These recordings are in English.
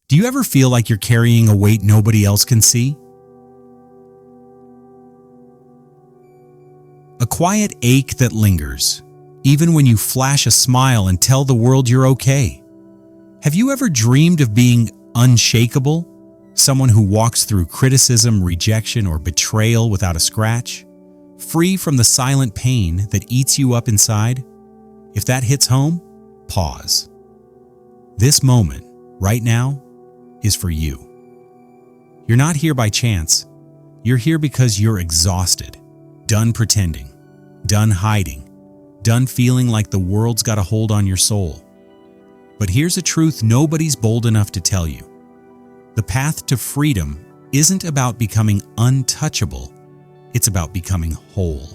Do you ever feel like you're carrying a weight nobody else can see? A quiet ache that lingers, even when you flash a smile and tell the world you're okay. Have you ever dreamed of being unshakable? Someone who walks through criticism, rejection, or betrayal without a scratch? Free from the silent pain that eats you up inside? If that hits home, pause. This moment, right now, is for you. You're not here by chance. You're here because you're exhausted, done pretending, done hiding, done feeling like the world's got a hold on your soul. But here's a truth nobody's bold enough to tell you. The path to freedom isn't about becoming untouchable. It's about becoming whole.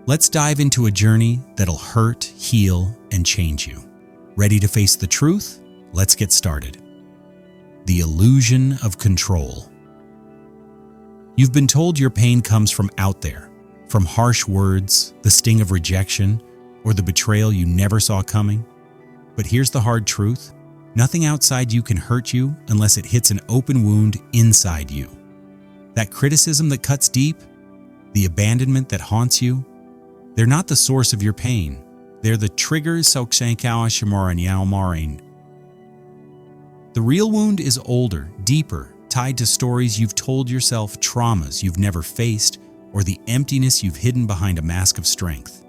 Let's dive into a journey that'll hurt, heal, and change you. Ready to face the truth? Let's get started. The illusion of control. You've been told your pain comes from out there, from harsh words, the sting of rejection, or the betrayal you never saw coming. But here's the hard truth. Nothing outside you can hurt you unless it hits an open wound inside you. That criticism that cuts deep, the abandonment that haunts you, they're not the source of your pain. They're the triggers. The real wound is older, deeper, tied to stories you've told yourself, traumas you've never faced, or the emptiness you've hidden behind a mask of strength.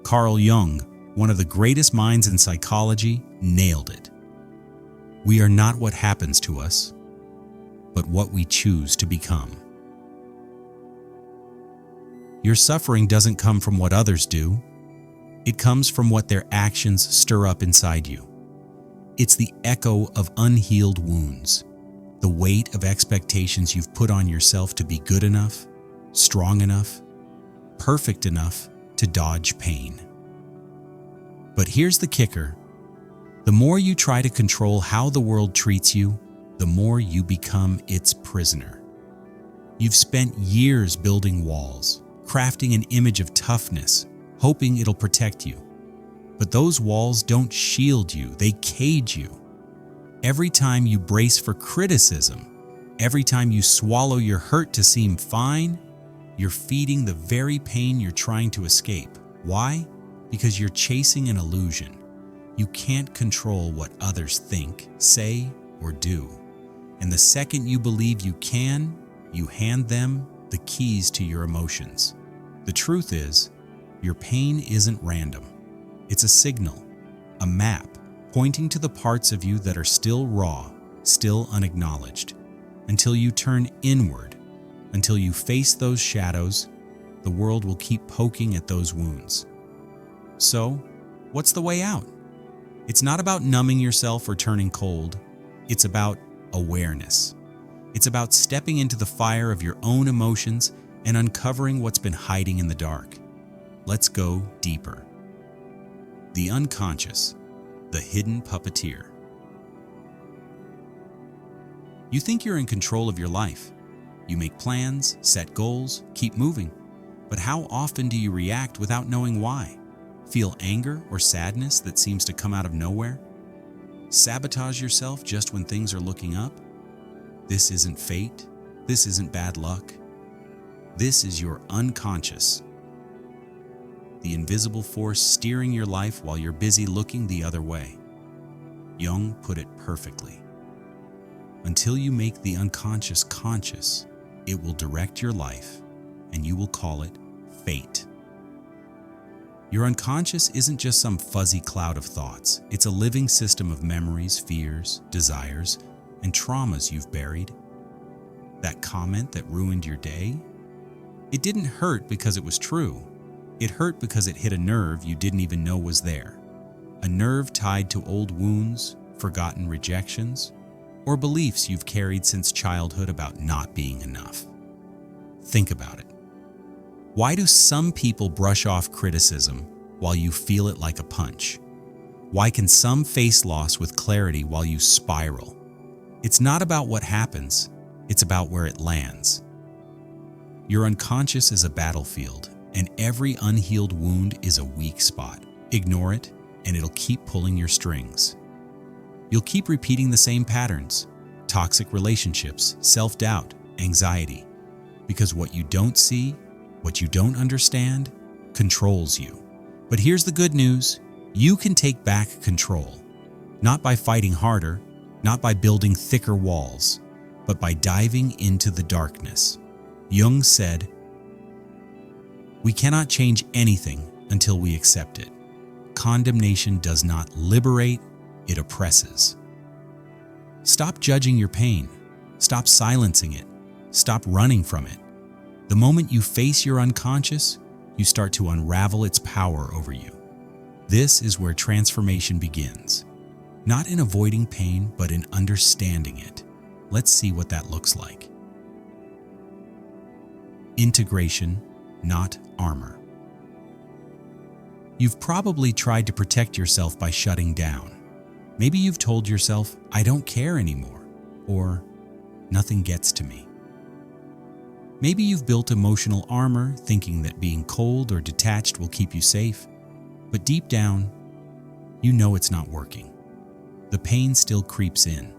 Carl Jung, one of the greatest minds in psychology, nailed it. We are not what happens to us, but what we choose to become. Your suffering doesn't come from what others do. It comes from what their actions stir up inside you. It's the echo of unhealed wounds, the weight of expectations you've put on yourself to be good enough, strong enough, perfect enough to dodge pain. But here's the kicker. The more you try to control how the world treats you, the more you become its prisoner. You've spent years building walls, crafting an image of toughness, hoping it'll protect you. But those walls don't shield you, they cage you. Every time you brace for criticism, every time you swallow your hurt to seem fine, you're feeding the very pain you're trying to escape. Why? Because you're chasing an illusion. You can't control what others think, say, or do. And the second you believe you can, you hand them the keys to your emotions. The truth is, your pain isn't random. It's a signal, a map, pointing to the parts of you that are still raw, still unacknowledged. Until you turn inward, until you face those shadows, the world will keep poking at those wounds. So, what's the way out? It's not about numbing yourself or turning cold. It's about awareness. It's about stepping into the fire of your own emotions and uncovering what's been hiding in the dark. Let's go deeper. The unconscious, the hidden puppeteer. You think you're in control of your life. You make plans, set goals, keep moving. But how often do you react without knowing why? Feel anger or sadness that seems to come out of nowhere? Sabotage yourself just when things are looking up? This isn't fate. This isn't bad luck. This is your unconscious. The invisible force steering your life while you're busy looking the other way. Jung put it perfectly. Until you make the unconscious conscious, it will direct your life, and you will call it fate. Your unconscious isn't just some fuzzy cloud of thoughts. It's a living system of memories, fears, desires, and traumas you've buried. That comment that ruined your day? It didn't hurt because it was true. It hurt because it hit a nerve you didn't even know was there. A nerve tied to old wounds, forgotten rejections, or beliefs you've carried since childhood about not being enough. Think about it. Why do some people brush off criticism while you feel it like a punch? Why can some face loss with clarity while you spiral? It's not about what happens, it's about where it lands. Your unconscious is a battlefield, and every unhealed wound is a weak spot. Ignore it, and it'll keep pulling your strings. You'll keep repeating the same patterns: toxic relationships, self-doubt, anxiety. Because what you don't see, what you don't understand, controls you. But here's the good news: you can take back control. Not by fighting harder, not by building thicker walls, but by diving into the darkness. Jung said, "We cannot change anything until we accept it. Condemnation does not liberate, it oppresses." Stop judging your pain. Stop silencing it. Stop running from it. The moment you face your unconscious, you start to unravel its power over you. This is where transformation begins. Not in avoiding pain, but in understanding it. Let's see what that looks like. Integration, not armor. You've probably tried to protect yourself by shutting down. Maybe you've told yourself, "I don't care anymore," or "Nothing gets to me." Maybe you've built emotional armor thinking that being cold or detached will keep you safe, but deep down, you know it's not working. The pain still creeps in.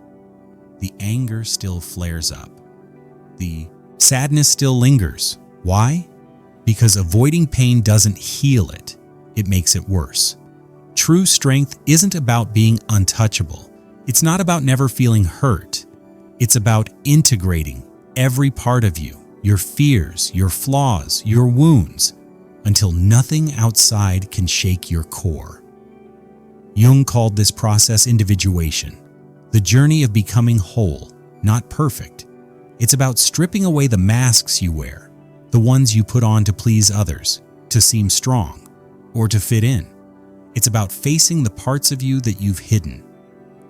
The anger still flares up. The sadness still lingers. Why? Because avoiding pain doesn't heal it. It makes it worse. True strength isn't about being untouchable. It's not about never feeling hurt. It's about integrating every part of you, your fears, your flaws, your wounds, until nothing outside can shake your core. Jung called this process individuation, the journey of becoming whole, not perfect. It's about stripping away the masks you wear, the ones you put on to please others, to seem strong, or to fit in. It's about facing the parts of you that you've hidden,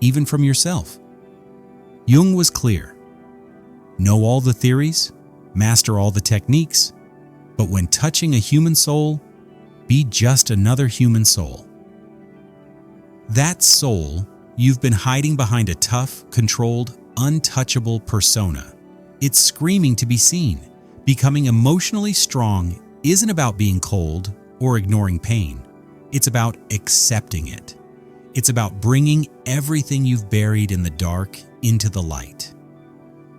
even from yourself. Jung was clear. Know all the theories, master all the techniques, but when touching a human soul, be just another human soul. That soul you've been hiding behind a tough, controlled, untouchable persona. It's screaming to be seen. Becoming emotionally strong isn't about being cold or ignoring pain. It's about accepting it. It's about bringing everything you've buried in the dark into the light.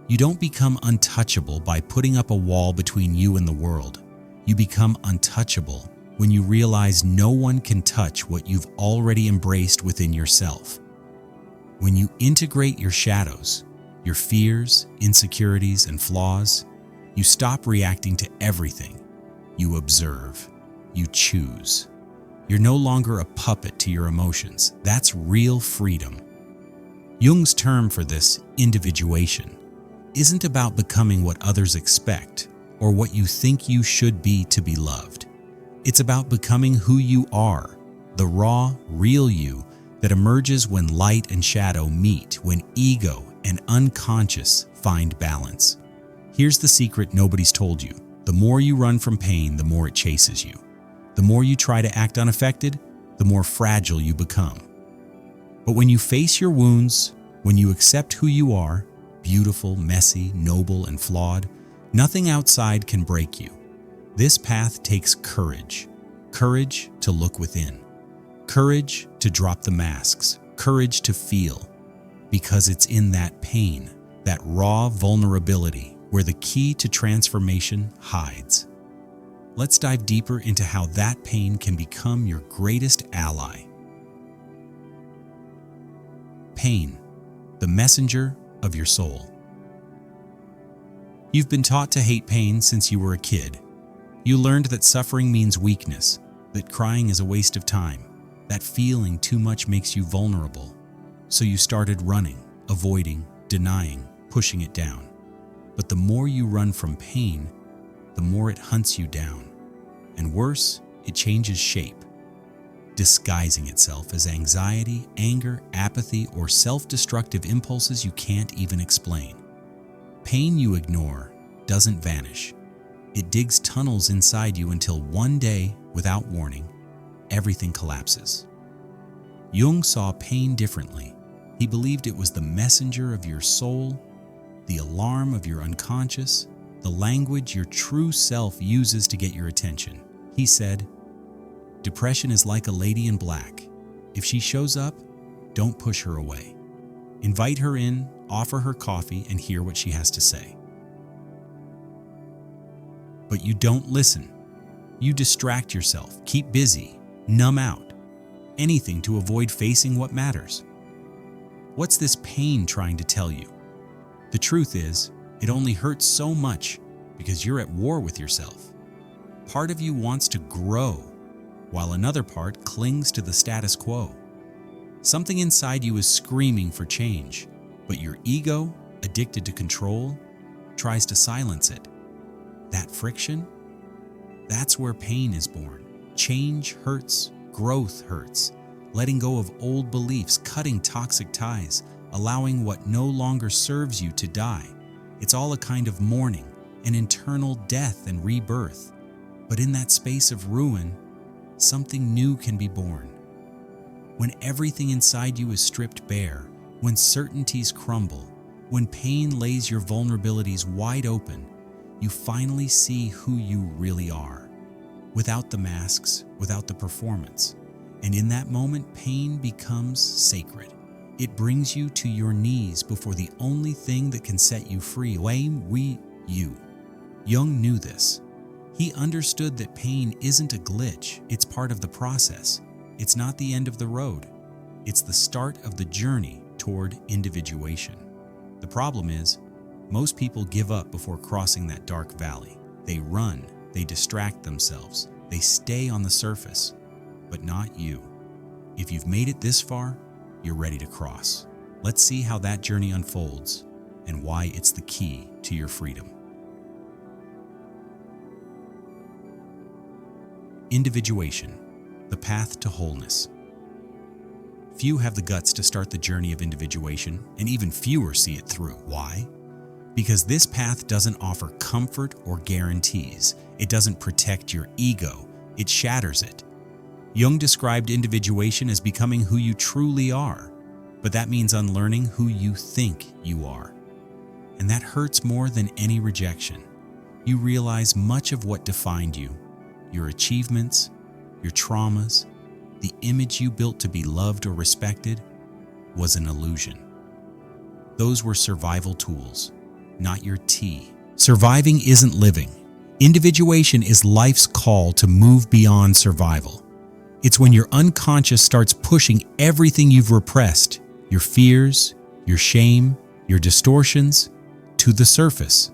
You don't become untouchable by putting up a wall between you and the world. You become untouchable when you realize no one can touch what you've already embraced within yourself. When you integrate your shadows, your fears, insecurities, and flaws, you stop reacting to everything. You observe. You choose. You're no longer a puppet to your emotions. That's real freedom. Jung's term for this, individuation, isn't about becoming what others expect or what you think you should be to be loved. It's about becoming who you are, the raw, real you that emerges when light and shadow meet, when ego and unconscious find balance. Here's the secret nobody's told you. The more you run from pain, the more it chases you. The more you try to act unaffected, the more fragile you become. But when you face your wounds, when you accept who you are, beautiful, messy, noble, and flawed, nothing outside can break you. This path takes courage. Courage to look within. Courage to drop the masks. Courage to feel. Because it's in that pain, that raw vulnerability, where the key to transformation hides. Let's dive deeper into how that pain can become your greatest ally. Pain, the messenger of your soul. You've been taught to hate pain since you were a kid. You learned that suffering means weakness, that crying is a waste of time, that feeling too much makes you vulnerable. So you started running, avoiding, denying, pushing it down. But the more you run from pain, the more it hunts you down. And worse, it changes shape, disguising itself as anxiety, anger, apathy, or self-destructive impulses you can't even explain. Pain you ignore doesn't vanish. It digs tunnels inside you until one day, without warning, everything collapses. Jung saw pain differently. He believed it was the messenger of your soul, the alarm of your unconscious, the language your true self uses to get your attention. He said, "Depression is like a lady in black. If she shows up, don't push her away. Invite her in, offer her coffee, and hear what she has to say. But you don't listen. You distract yourself, keep busy, numb out, anything to avoid facing what matters. What's this pain trying to tell you? The truth is, it only hurts so much because you're at war with yourself. Part of you wants to grow, while another part clings to the status quo. Something inside you is screaming for change, but your ego, addicted to control, tries to silence it. That friction? That's where pain is born. Change hurts, growth hurts. Letting go of old beliefs, cutting toxic ties, allowing what no longer serves you to die. It's all a kind of mourning, an internal death and rebirth. But in that space of ruin, something new can be born. When everything inside you is stripped bare, when certainties crumble, when pain lays your vulnerabilities wide open, you finally see who you really are. Without the masks, without the performance. And in that moment, pain becomes sacred. It brings you to your knees before the only thing that can set you free. You. Jung knew this. He understood that pain isn't a glitch, it's part of the process. It's not the end of the road. It's the start of the journey toward individuation. The problem is, most people give up before crossing that dark valley. They run, they distract themselves, they stay on the surface, but not you. If you've made it this far, you're ready to cross. Let's see how that journey unfolds and why it's the key to your freedom. Individuation, the path to wholeness. Few have the guts to start the journey of individuation, and even fewer see it through. Why? Because this path doesn't offer comfort or guarantees. It doesn't protect your ego, it shatters it. Jung described individuation as becoming who you truly are, but that means unlearning who you think you are. And that hurts more than any rejection. You realize much of what defined you, your achievements, your traumas, the image you built to be loved or respected, was an illusion. Those were survival tools, not your tea. Surviving isn't living. Individuation is life's call to move beyond survival. It's when your unconscious starts pushing everything you've repressed, your fears, your shame, your distortions, to the surface.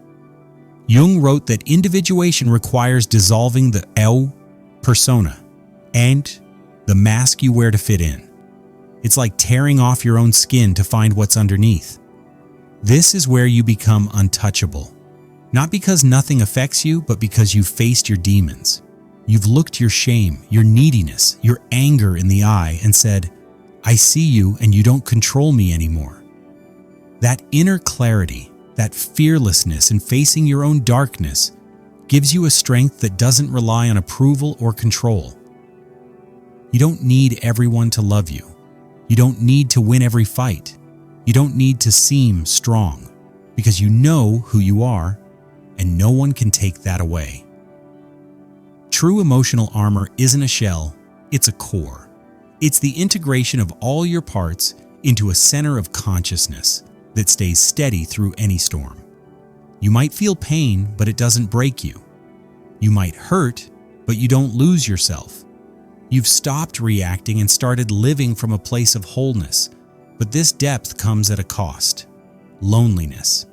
Jung wrote that individuation requires dissolving the ego persona and the mask you wear to fit in. It's like tearing off your own skin to find what's underneath. This is where you become untouchable. Not because nothing affects you, but because you've faced your demons. You've looked your shame, your neediness, your anger in the eye and said, I see you and you don't control me anymore. That inner clarity, that fearlessness in facing your own darkness, gives you a strength that doesn't rely on approval or control. You don't need everyone to love you. You don't need to win every fight. You don't need to seem strong, because you know who you are, and no one can take that away. True emotional armor isn't a shell, it's a core. It's the integration of all your parts into a center of consciousness that stays steady through any storm. You might feel pain, but it doesn't break you. You might hurt, but you don't lose yourself. You've stopped reacting and started living from a place of wholeness, but this depth comes at a cost: loneliness.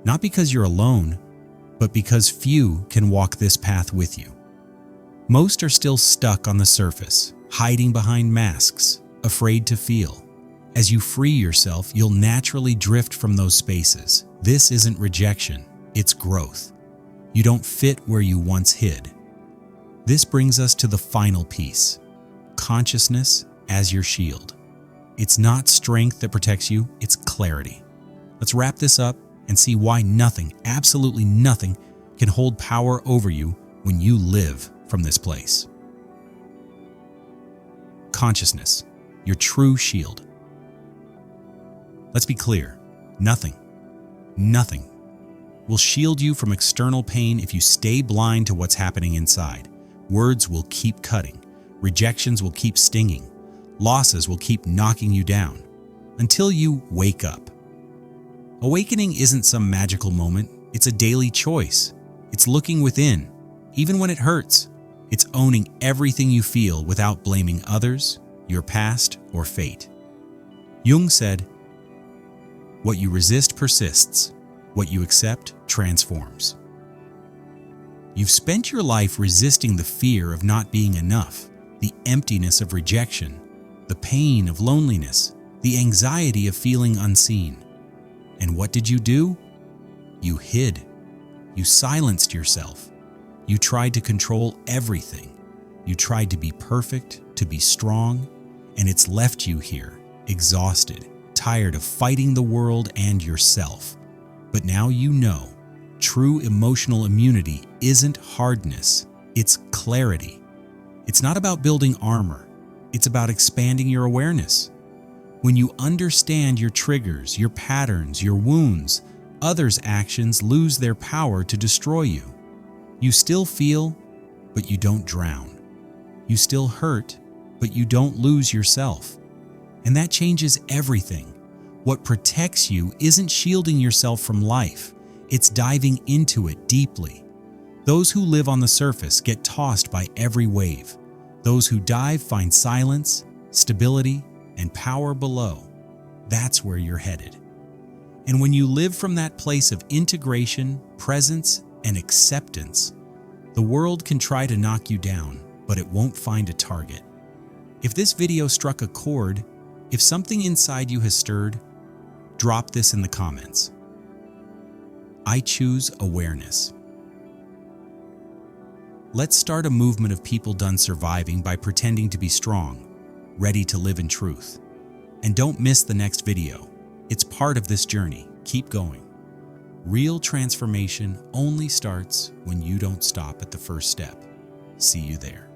Not because you're alone, but because few can walk this path with you. Most are still stuck on the surface, hiding behind masks, afraid to feel. As you free yourself, you'll naturally drift from those spaces. This isn't rejection, it's growth. You don't fit where you once hid. This brings us to the final piece: consciousness as your shield. It's not strength that protects you, it's clarity. Let's wrap this up and see why nothing, absolutely nothing, can hold power over you when you live from this place. Consciousness, your true shield. Let's be clear, nothing will shield you from external pain if you stay blind to what's happening inside. Words will keep cutting, rejections will keep stinging, losses will keep knocking you down. until you wake up. Awakening isn't some magical moment, it's a daily choice. It's looking within, even when it hurts. It's owning everything you feel without blaming others, your past, or fate. Jung said, "What you resist persists. What you accept transforms." You've spent your life resisting the fear of not being enough, the emptiness of rejection, the pain of loneliness, the anxiety of feeling unseen. And what did you do? You hid. You silenced yourself. You tried to control everything. You tried to be perfect, to be strong, and it's left you here, exhausted, tired of fighting the world and yourself. But now you know, true emotional immunity isn't hardness, it's clarity. It's not about building armor, it's about expanding your awareness. When you understand your triggers, your patterns, your wounds, others' actions lose their power to destroy you. You still feel, but you don't drown. You still hurt, but you don't lose yourself. And that changes everything. What protects you isn't shielding yourself from life, it's diving into it deeply. Those who live on the surface get tossed by every wave. Those who dive find silence, stability, and power below. That's where you're headed. And when you live from that place of integration, presence, and acceptance, the world can try to knock you down, but it won't find a target. If this video struck a chord, if something inside you has stirred, drop this in the comments. I choose awareness. Let's start a movement of people done surviving by pretending to be strong, ready to live in truth. And don't miss the next video. It's part of this journey. Keep going. Real transformation only starts when you don't stop at the first step. See you there.